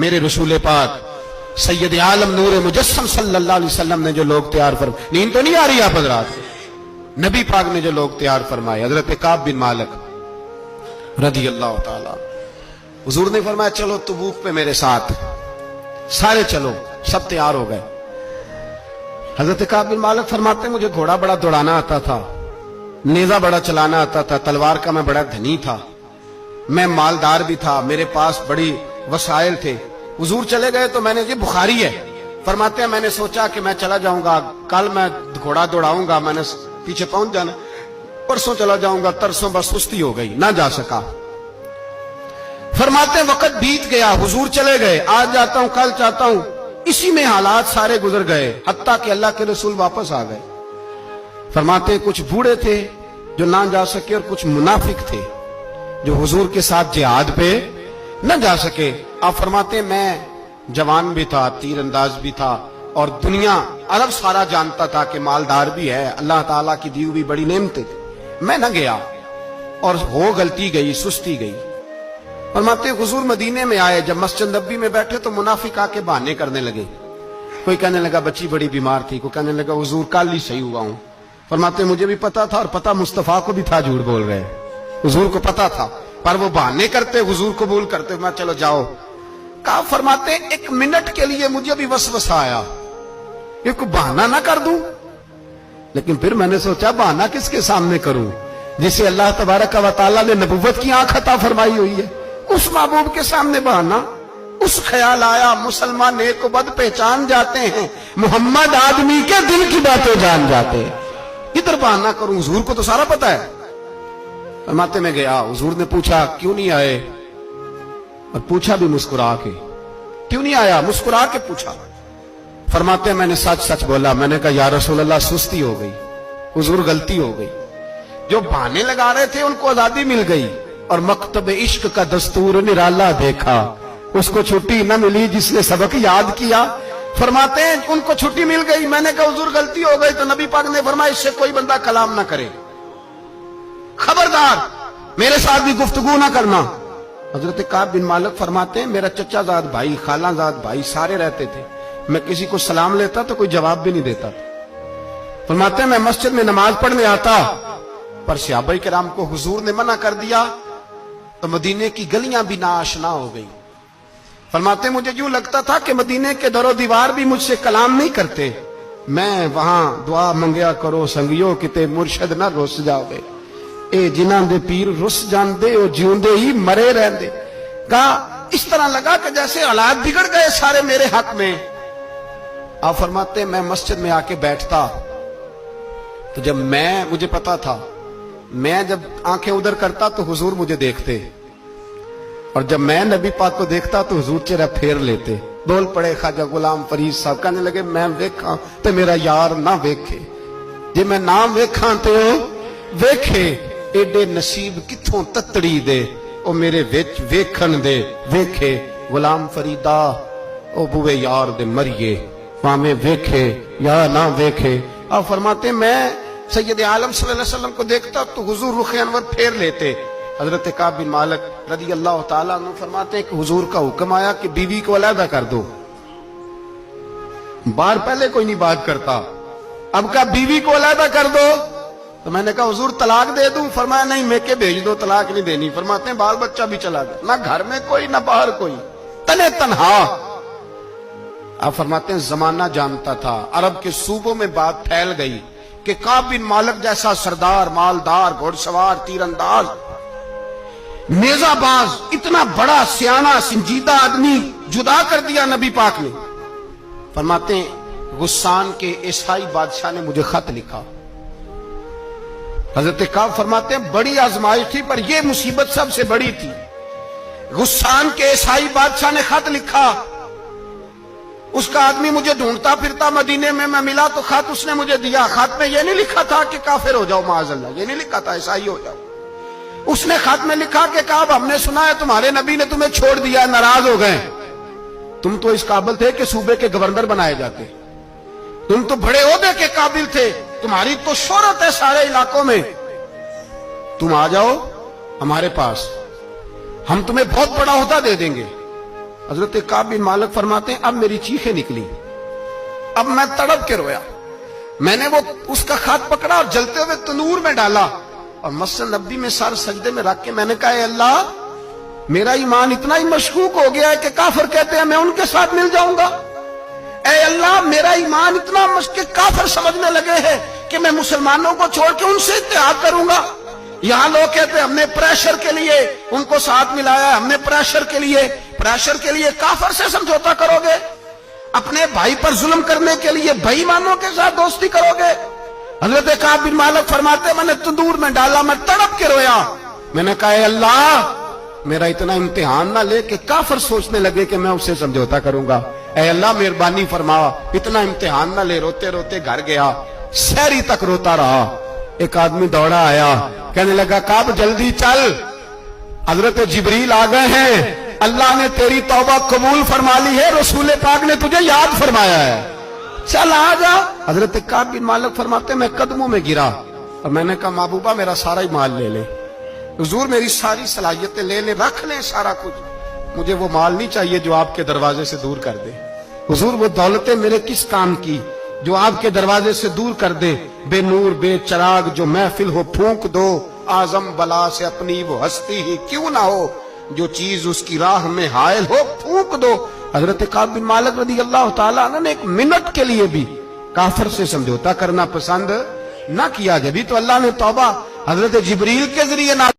میرے رسول پاک سید عالم نور مجسم صلی اللہ علیہ وسلم نے جو لوگ تیار فرمائے، نیند تو نہیں آ رہی آپ حضرات؟ نبی پاک نے جو لوگ تیار فرمائے، حضرت کعب بن مالک رضی اللہ تعالی، حضور نے فرمایا چلو تبوک پہ میرے ساتھ، سارے چلو، سب تیار ہو گئے۔ حضرت کعب بن مالک فرماتے ہیں مجھے گھوڑا بڑا دوڑانا آتا تھا، نیزہ بڑا چلانا آتا تھا، تلوار کا میں بڑا دھنی تھا، میں مالدار بھی تھا، میرے پاس بڑی وسائل تھے۔ حضور چلے گئے تو میں نے، یہ بخاری ہے، فرماتے ہیں میں نے سوچا کہ میں چلا جاؤں گا، کل میں گھوڑا دوڑاؤں گا، میں نے پیچھے پہنچ جانا، پرسوں چلا جاؤں گا، ترسوں بس سستی ہو گئی، نہ جا سکا۔ فرماتے ہیں وقت بیت گیا، حضور چلے گئے، آج جاتا ہوں کل چاہتا ہوں، اسی میں حالات سارے گزر گئے، حتیٰ کہ اللہ کے رسول واپس آ گئے۔ فرماتے ہیں کچھ بوڑھے تھے جو نہ جا سکے اور کچھ منافق تھے جو حضور کے ساتھ جہاد پہ نہ جا سکے۔ آپ فرماتے ہیں میں جوان بھی تھا، تیر انداز بھی تھا، اور دنیا عرب سارا جانتا تھا کہ مالدار بھی ہے، اللہ تعالیٰ کی دی ہوئی بڑی نعمتیں تھی، میں نہ گیا اور ہو غلطی گئی، سستی گئی۔ فرماتے ہیں حضور مدینے میں آئے، جب مسجد نبوی میں بیٹھے تو منافق آ کے بہانے کرنے لگے، کوئی کہنے لگا بچی بڑی بیمار تھی، کوئی کہنے لگا حضور کل ہی صحیح ہوا ہوں۔ فرماتے ہیں مجھے بھی پتا تھا اور پتا مصطفیٰ کو بھی تھا جھوٹ بول رہے ہیں، حضور کو پتا تھا، پر وہ بہانے کرتے، حضور قبول کرتے، میں چلو جاؤ۔ کہا فرماتے ہیں ایک منٹ کے لیے مجھے بھی وسوسہ آیا کہ کوئی بہانہ نہ کر دوں، لیکن پھر میں نے سوچا بہانہ کس کے سامنے کروں جسے اللہ تبارک و تعالیٰ نے نبوت کی آنکھ عطا فرمائی ہوئی ہے، اس محبوب کے سامنے بہانہ۔ اس خیال آیا مسلمان نیک و بد پہچان جاتے ہیں، محمد آدمی کے دل کی باتیں جان جاتے ہیں، کدھر بہانہ کروں، حضور کو تو سارا پتا ہے۔ فرماتے میں گیا، حضور نے پوچھا کیوں نہیں آئے، اور پوچھا بھی مسکرا کے، کیوں نہیں آیا، مسکرا کے پوچھا۔ فرماتے ہیں میں نے سچ سچ بولا، میں نے کہا یا رسول اللہ سستی ہو گئی، حضور غلطی ہو گئی، جو بہانے لگا رہے تھے ان کو آزادی مل گئی، اور مکتب عشق کا دستور نرالا دیکھا، اس کو چھٹی نہ ملی جس نے سبق یاد کیا۔ فرماتے ہیں ان کو چھٹی مل گئی، میں نے کہا حضور غلطی ہو گئی، تو نبی پاک نے فرمایا اس سے کوئی بندہ کلام نہ کرے، خبردار میرے ساتھ بھی گفتگو نہ کرنا۔ حضرت کعب بن مالک فرماتے ہیں میرا چچا زاد بھائی، خالہ زاد بھائی سارے رہتے تھے، میں کسی کو سلام لیتا تو کوئی جواب بھی نہیں دیتا تھا۔ فرماتے ہیں میں مسجد میں نماز پڑھنے آتا، پر صحابہ کرام کو حضور نے منع کر دیا تو مدینے کی گلیاں بھی ناآشنا ہو گئی۔ فرماتے ہیں مجھے یوں لگتا تھا کہ مدینے کے در و دیوار بھی مجھ سے کلام نہیں کرتے، میں وہاں دعا منگیا کرو سنگیو کتے مرشد نہ رس جاؤ گے، اے جنہاں دے پیر رس جاندے او جیوندے ہی مرے رہندے۔ کہا اس طرح لگا کہ جیسے حالات بگڑ گئے سارے میرے حق میں۔ آپ فرماتے ہیں میں مسجد میں آ کے بیٹھتا تو جب مجھے پتا تھا، میں جب آنکھیں ادھر کرتا تو حضور مجھے دیکھتے، اور جب میں نبی پاک کو دیکھتا تو حضور چہرہ پھیر لیتے۔ بول پڑے خواجہ غلام فرید صاحب، کہنے لگے میں ویکھاں تے میرا یار نہ ویکھے، جے میں نام ویکھاں تے او ویکھے، ایڈے نصیب کتھوں تتڑی دے او میرے وچ ویکھن دے ویکھے، غلام فریدا او بوے یار دے مریے پاویں ویکھے یا نہ ویکھے۔ آپ فرماتے ہیں میں سید عالم صلی اللہ علیہ وسلم کو دیکھتا تو حضور رخ انور پھیر لیتے۔ حضرت کعب بن مالک رضی اللہ تعالیٰ عنہ فرماتے ہیں کہ حضور کا حکم آیا کہ بیوی کو علیحدہ کر دو، بار پہلے کوئی نہیں بات کرتا، اب کہا بیوی کو علیحدہ کر دو، تو میں نے کہا حضور طلاق دے دوں، فرمایا نہیں میکے بھیج دو، طلاق نہیں دینی۔ فرماتے ہیں بال بچہ بھی چلا گیا، نہ گھر میں کوئی نہ باہر کوئی، تنے تنہا۔ آپ فرماتے ہیں زمانہ جانتا تھا، عرب کے صوبوں میں بات پھیل گئی کہ کعب بن مالک جیسا سردار، مالدار، گھوڑ سوار، تیر انداز، نیزہ باز، اتنا بڑا سیانہ سنجیدہ آدمی جدا کر دیا نبی پاک نے۔ فرماتے ہیں غسان کے عیسائی بادشاہ نے مجھے خط لکھا۔ حضرت کعب فرماتے ہیں بڑی آزمائش تھی، پر یہ مصیبت سب سے بڑی تھی۔ غسان کے عیسائی بادشاہ نے خط لکھا، اس کا آدمی مجھے ڈھونڈتا پھرتا مدینے میں، میں ملا تو خط اس نے مجھے دیا۔ خط میں یہ نہیں لکھا تھا کہ کافر ہو جاؤ معاذ اللہ، یہ نہیں لکھا تھا عیسائی ہو جاؤ۔ اس نے خط میں لکھا کہ کعب ہم نے سنا ہے تمہارے نبی نے تمہیں چھوڑ دیا، ناراض ہو گئے، تم تو اس قابل تھے کہ صوبے کے گورنر بنائے جاتے، تم تو بڑے عہدے کے قابل تھے، تمہاری تو شہرت ہے سارے علاقوں میں، تم آ جاؤ ہمارے پاس، ہم تمہیں بہت بڑا عہدہ دے دیں گے۔ حضرت کعب بن مالک فرماتے ہیں اب میری چیخیں نکلی، اب میں تڑپ کے رویا، میں نے وہ اس کا خط پکڑا اور جلتے ہوئے تنور میں ڈالا اور مسجد نبوی میں سر سجدے میں رکھ کے میں نے کہا اے اللہ میرا ایمان اتنا ہی مشکوک ہو گیا ہے کہ کافر کہتے ہیں میں ان کے ساتھ مل جاؤں گا، اے اللہ میرا ایمان اتنا مشکوک کافر سمجھنے لگے ہیں کہ میں مسلمانوں کو چھوڑ کے ان سے اتحاد کروں گا۔ یہاں لوگ کہتے ہیں ہم نے پریشر کے لیے ان کو ساتھ ملایا، ہم نے پریشر کے لیے کافر سے سمجھوتا کرو گے، اپنے بھائی پر ظلم کرنے کے لیے بے ایمانوں کے ساتھ دوستی کرو گے۔ حضرت کعب بن مالک فرماتے ہیں میں نے تندور میں ڈالا، میں تڑپ کے رویا، میں نے کہا اے اللہ میرا اتنا امتحان نہ لے کہ کافر سوچنے لگے کہ میں اس سے سمجھوتا کروں گا، اے اللہ مہربانی فرما اتنا امتحان نہ لے۔ روتے روتے گھر گیا، سحری تک روتا رہا، ایک آدمی دوڑا آیا کہنے لگا کعب جلدی چل، حضرت جبریل آ گئے ہیں، اللہ نے تیری توبہ قبول فرما لی ہے، رسول پاک نے تجھے یاد فرمایا ہے، چل آ جا۔ حضرت کعب بن مالک فرماتے میں قدموں میں گرا اور میں نے کہا محبوبہ میرا سارا ہی مال لے لے، حضور میری ساری صلاحیتیں لے لے، رکھ لیں سارا کچھ، مجھے وہ مال نہیں چاہیے جو آپ کے دروازے سے دور کر دے، حضور وہ دولتیں میرے کس کام کی جو آپ کے دروازے سے دور کر دے، بے نور بے چراغ جو محفل ہو پھونک دو، اعظم بلا سے اپنی وہ ہستی ہی کیوں نہ ہو، جو چیز اس کی راہ میں حائل ہو پھونک دو۔ حضرت کعب بن مالک رضی اللہ تعالیٰ عنہ نے ایک منٹ کے لیے بھی کافر سے سمجھوتا کرنا پسند نہ کیا، جبھی تو اللہ نے توبہ حضرت جبریل کے ذریعے نہ